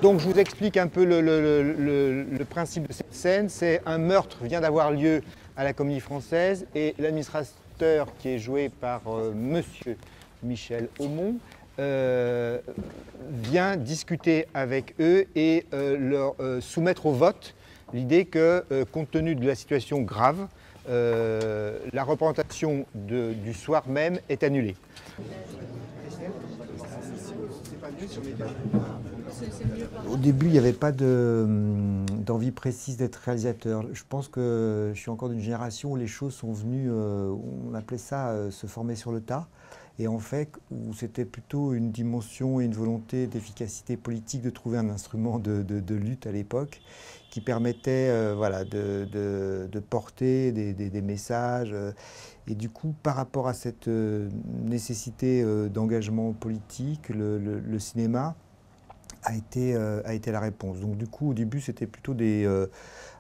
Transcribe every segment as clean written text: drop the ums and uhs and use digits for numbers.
Donc je vous explique un peu le principe de cette scène. C'est un meurtre vient d'avoir lieu à la Comédie Française et l'administrateur qui est joué par Monsieur Michel Aumont vient discuter avec eux et leur soumettre au vote l'idée que, compte tenu de la situation grave, la représentation du soir même est annulée. Au début, il n'y avait pas d'envie précise d'être réalisateur. Je pense que je suis encore d'une génération où les choses sont venues, on appelait ça se former sur le tas. Et en fait, où c'était plutôt une dimension et une volonté d'efficacité politique de trouver un instrument de lutte à l'époque qui permettait voilà, de porter des messages. Et du coup, par rapport à cette nécessité d'engagement politique, le cinéma a été la réponse. Donc du coup, au début, c'était plutôt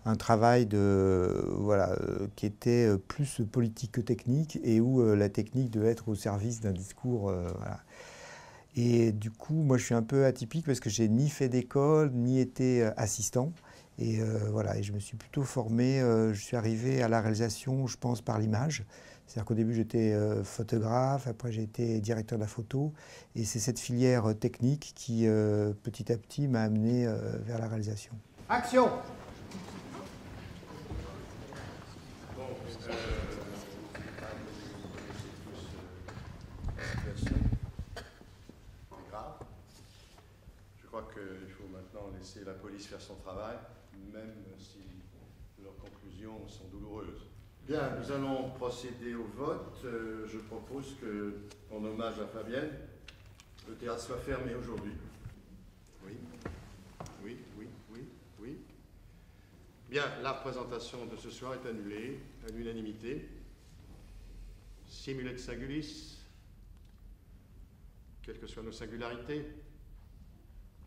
un travail voilà, qui était plus politique que technique et où la technique devait être au service d'un discours. Voilà. Et du coup, moi, je suis un peu atypique parce que j'ai ni fait d'école, ni été assistant. Et voilà, et je me suis plutôt formé, je suis arrivé à la réalisation, je pense, par l'image. C'est-à-dire qu'au début, j'étais photographe, après j'ai été directeur de la photo. Et c'est cette filière technique qui, petit à petit, m'a amené vers la réalisation. Action! Je crois qu'il faut maintenant laisser la police faire son travail, même si leurs conclusions sont douloureuses. Bien, nous allons procéder au vote. Je propose que, en hommage à Fabienne, le théâtre soit fermé aujourd'hui. Oui, oui, oui, oui, oui. Bien, la représentation de ce soir est annulée à l'unanimité. Simul et singulis, quelles que soient nos singularités,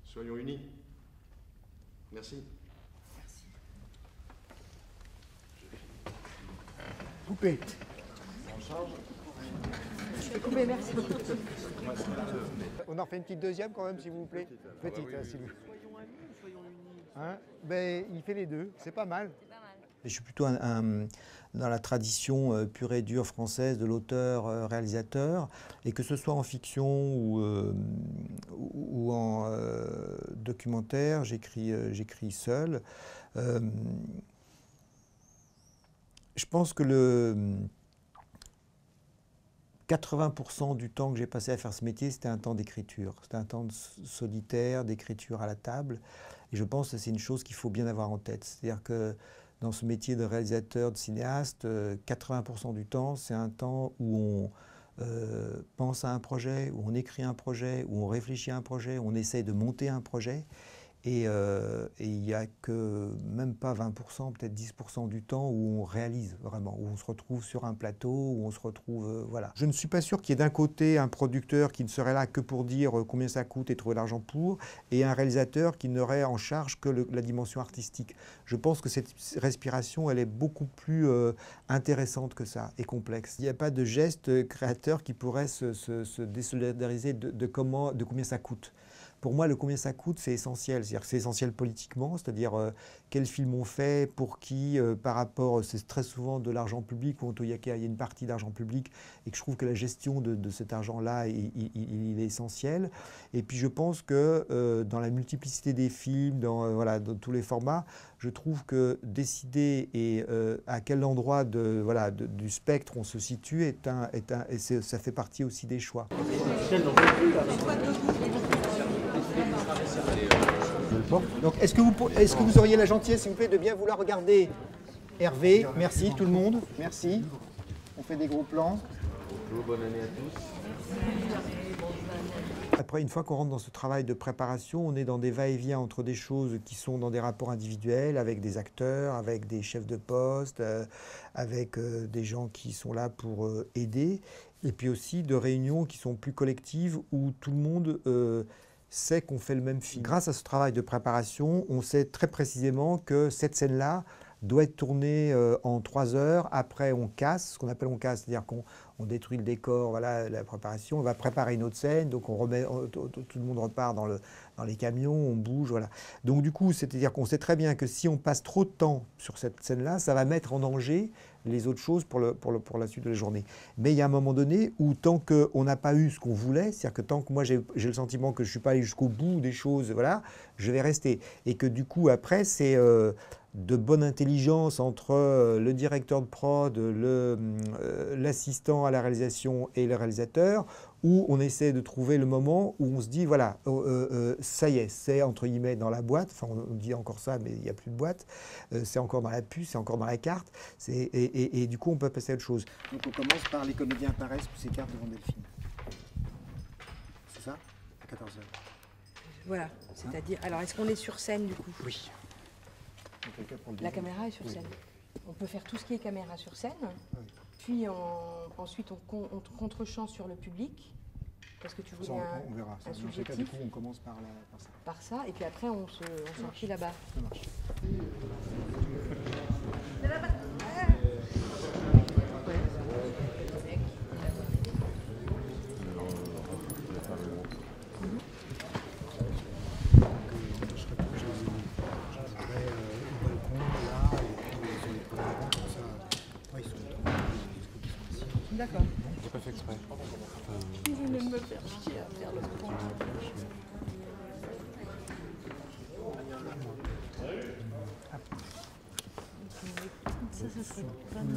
soyons unis. Merci. Coupé. Je peux couper, merci. On en fait une petite deuxième quand même, s'il vous plaît. Petite, s'il vous plaît. Soyons amis ou soyons unis? Hein? Ben, il fait les deux, c'est pas mal. Je suis plutôt dans la tradition pure et dure française de l'auteur-réalisateur, et que ce soit en fiction ou en documentaire, j'écris seul. Je pense que 80% du temps que j'ai passé à faire ce métier, c'était un temps d'écriture. C'était un temps solitaire, d'écriture à la table. Et je pense que c'est une chose qu'il faut bien avoir en tête. C'est-à-dire que dans ce métier de réalisateur, de cinéaste, 80% du temps, c'est un temps où on pense à un projet, où on écrit un projet, où on réfléchit à un projet, où on essaye de monter un projet. Et il n'y a que même pas 20%, peut-être 10% du temps où on réalise vraiment, où on se retrouve sur un plateau, où on se retrouve... voilà. Je ne suis pas sûr qu'il y ait d'un côté un producteur qui ne serait là que pour dire combien ça coûte et trouver l'argent pour, et un réalisateur qui n'aurait en charge que la dimension artistique. Je pense que cette respiration, elle est beaucoup plus intéressante que ça, et complexe. Il n'y a pas de geste créateur qui pourrait se désolidariser de combien ça coûte. Pour moi, le combien ça coûte, c'est essentiel. C'est-à-dire que c'est essentiel politiquement, c'est-à-dire quel film on fait, pour qui, par rapport, c'est très souvent de l'argent public, où il y a une partie d'argent public, et que je trouve que la gestion de cet argent-là, il est essentiel. Et puis je pense que dans la multiplicité des films, voilà, dans tous les formats, je trouve que décider et à quel endroit du spectre on se situe, ça fait partie aussi des choix. Donc, est-ce que vous auriez la gentillesse, s'il vous plaît, de bien vouloir regarder Hervé? Merci tout le monde. Merci. On fait des gros plans. Bonjour, bonne année à tous. Après, une fois qu'on rentre dans ce travail de préparation, on est dans des va-et-vient entre des choses qui sont dans des rapports individuels, avec des acteurs, avec des chefs de poste, avec des gens qui sont là pour aider, et puis aussi de réunions qui sont plus collectives, où tout le monde sait qu'on fait le même film. Grâce à ce travail de préparation, on sait très précisément que cette scène-là, doit être tourné en 3 heures. Après, on casse, ce qu'on appelle on casse, c'est-à-dire qu'on détruit le décor, voilà, la préparation. On va préparer une autre scène, donc on remet, tout le monde repart dans les camions, on bouge, voilà. Donc du coup, c'est-à-dire qu'on sait très bien que si on passe trop de temps sur cette scène-là, ça va mettre en danger les autres choses pour la suite de la journée. Mais il y a un moment donné où tant qu'on n'a pas eu ce qu'on voulait, c'est-à-dire que tant que moi j'ai le sentiment que je ne suis pas allé jusqu'au bout des choses, voilà, je vais rester. Et que du coup, après, c'est de bonne intelligence entre le directeur de prod, l'assistant à la réalisation et le réalisateur, où on essaie de trouver le moment où on se dit, voilà, ça y est, c'est entre guillemets dans la boîte, enfin on dit encore ça, mais il n'y a plus de boîte, c'est encore dans la puce, c'est encore dans la carte, et du coup on peut passer à autre chose. Donc on commence par les comédiens apparaissent sous ces cartes devant Delphine. C'est ça? À 14h. Voilà, c'est-à-dire, alors est-ce qu'on est sur scène du coup? Oui. La caméra est sur scène. On peut faire tout ce qui est caméra sur scène, puis ensuite on contre-champ sur le public, parce que tu voulais on verra. un subjectif. Dans ce cas, du coup, on commence par ça. Par ça, et puis après on s'enfuit là-bas. Ça marche. D'accord. J'ai pas fait exprès. Vous venez de me faire chier à faire le pont. Ça serait pas mal.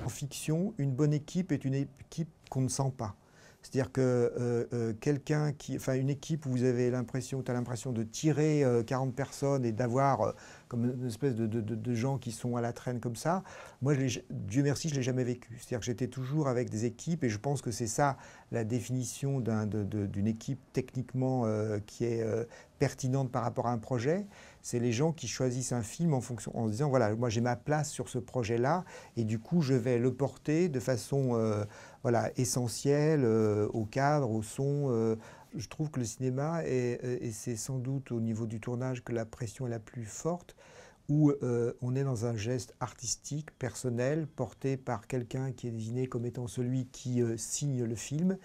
En fiction, une bonne équipe est une équipe qu'on ne sent pas. C'est-à-dire que une équipe où vous avez l'impression, tu as l'impression de tirer 40 personnes et d'avoir comme une espèce de gens qui sont à la traîne comme ça, moi, Dieu merci, je ne l'ai jamais vécu. C'est-à-dire que j'étais toujours avec des équipes et je pense que c'est ça la définition d'une équipe techniquement qui est pertinente par rapport à un projet. C'est les gens qui choisissent un film en fonction, en se disant, voilà, moi j'ai ma place sur ce projet-là et du coup je vais le porter de façon essentielle au cadre, au son. Je trouve que le cinéma, et c'est sans doute au niveau du tournage que la pression est la plus forte, où on est dans un geste artistique, personnel, porté par quelqu'un qui est désigné comme étant celui qui signe le film,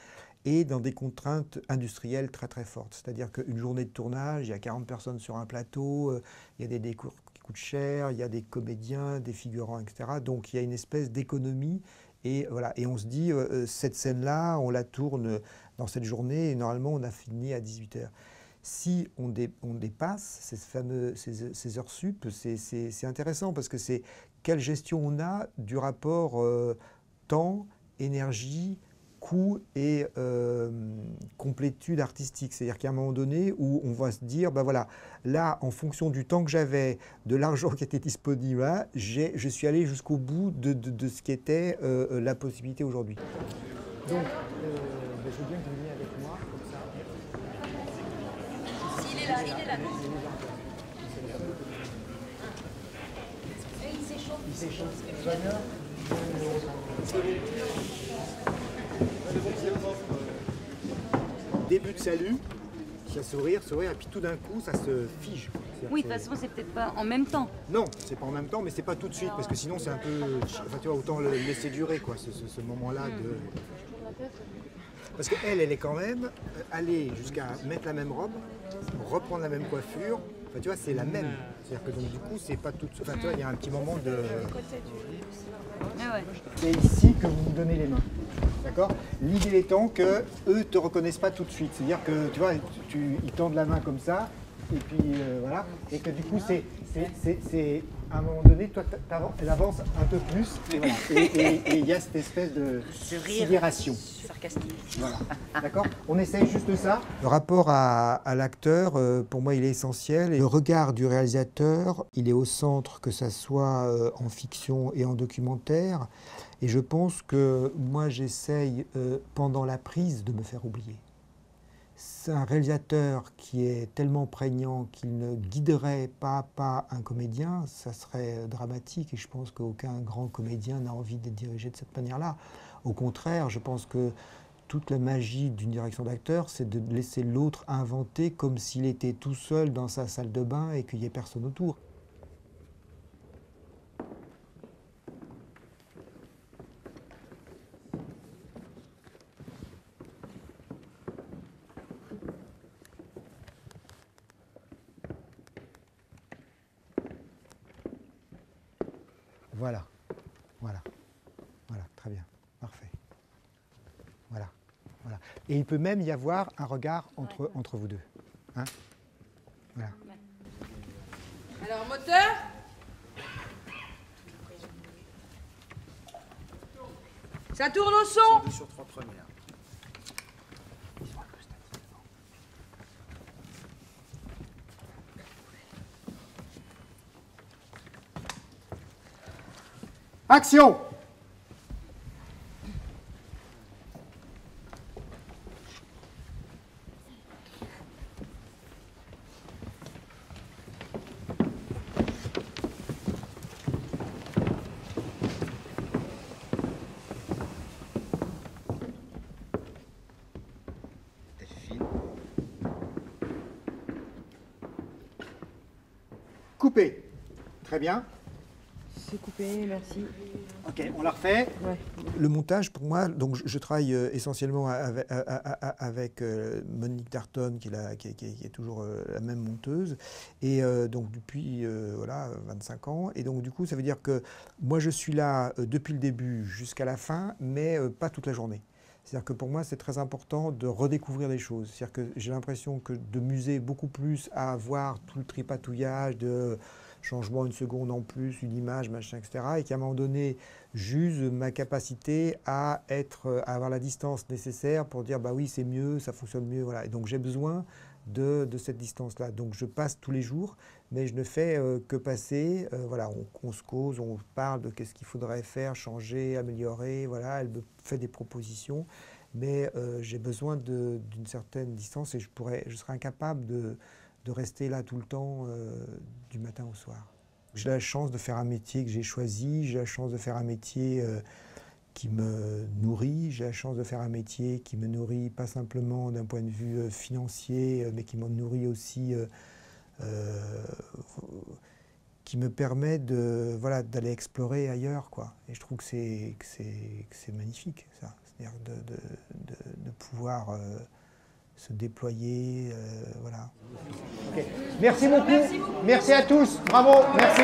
et dans des contraintes industrielles très très fortes. C'est-à-dire qu'une journée de tournage, il y a 40 personnes sur un plateau, il y a des décors qui coûtent cher, il y a des comédiens, des figurants, etc. Donc il y a une espèce d'économie. Et, voilà. Et on se dit, cette scène-là, on la tourne dans cette journée et normalement on a fini à 18h. Si on dépasse ces heures sup, c'est intéressant parce que c'est quelle gestion on a du rapport temps, énergie, coût et complétude artistique. C'est-à-dire qu'à un moment donné où on va se dire, ben voilà, là, en fonction du temps que j'avais, de l'argent qui était disponible, là, je suis allé jusqu'au bout de ce qui était la possibilité aujourd'hui. Donc, je veux bien que vous veniez avec moi, comme ça. Il est là, il est là. Et il s'échauffe. Il s'échauffe. Ça va bien ? Début de salut, ça sourire, et puis tout d'un coup, ça se fige. Oui, de toute façon, c'est peut-être pas en même temps. Non, c'est pas en même temps, mais c'est pas tout de suite, parce que sinon c'est un peu... Enfin, tu vois, autant le laisser durer, quoi, ce moment-là de... Parce qu'elle est quand même allée jusqu'à mettre la même robe, reprendre la même coiffure. Enfin, tu vois, c'est la même. C'est-à-dire que donc, du coup, c'est pas tout... Enfin, tu vois, il y a un petit moment de... Ah ouais. C'est ici que vous vous donnez les mains. D'accord? L'idée étant qu'eux ne te reconnaissent pas tout de suite. C'est-à-dire que, tu vois, ils tendent la main comme ça, et puis voilà. Et que du coup, c'est à un moment donné, toi, elle avance un peu plus, et il y a cette espèce de sidération. Sarcastique. Voilà. D'accord? On essaye juste ça. Le rapport à l'acteur, pour moi, il est essentiel. Et le regard du réalisateur, il est au centre, que ça soit en fiction et en documentaire. Et je pense que moi, j'essaye, pendant la prise, de me faire oublier. C'est un réalisateur qui est tellement prégnant qu'il ne guiderait pas un comédien, ça serait dramatique. Et je pense qu'aucun grand comédien n'a envie d'être dirigé de cette manière-là. Au contraire, je pense que toute la magie d'une direction d'acteur, c'est de laisser l'autre inventer comme s'il était tout seul dans sa salle de bain et qu'il n'y ait personne autour. Voilà, voilà, voilà, très bien, parfait. Voilà, voilà. Et il peut même y avoir un regard entre vous deux. Hein, voilà. Alors, moteur. Ça tourne au son. Sur 3 premières. Action! Coupé. Très bien. C'est coupé, merci. Ok, on la refait. Ouais. Le montage, pour moi, donc je travaille essentiellement avec Monique Darton, qui est toujours la même monteuse, et donc depuis voilà, 25 ans. Et donc du coup, ça veut dire que moi, je suis là depuis le début jusqu'à la fin, mais pas toute la journée. C'est-à-dire que pour moi, c'est très important de redécouvrir des choses. C'est-à-dire que j'ai l'impression que de muser beaucoup plus à voir tout le tripatouillage de changement une seconde en plus, une image, machin, etc. Et qu'à un moment donné, j'use ma capacité à avoir la distance nécessaire pour dire bah oui, c'est mieux, ça fonctionne mieux. Voilà. Et donc j'ai besoin de cette distance-là. Donc je passe tous les jours, mais je ne fais que passer. Voilà, on se cause, on parle de qu'est-ce qu'il faudrait faire, changer, améliorer. Voilà, elle me fait des propositions, mais j'ai besoin d'une certaine distance et je serais incapable de rester là tout le temps, du matin au soir. J'ai la chance de faire un métier que j'ai choisi, j'ai la chance de faire un métier qui me nourrit, j'ai la chance de faire un métier qui me nourrit pas simplement d'un point de vue financier, mais qui me nourrit aussi, qui me permet voilà, d'aller explorer ailleurs, quoi. Et je trouve que c'est magnifique, ça. C'est-à-dire de pouvoir se déployer, voilà. Okay. Merci beaucoup. Merci à tous. Bravo. Merci.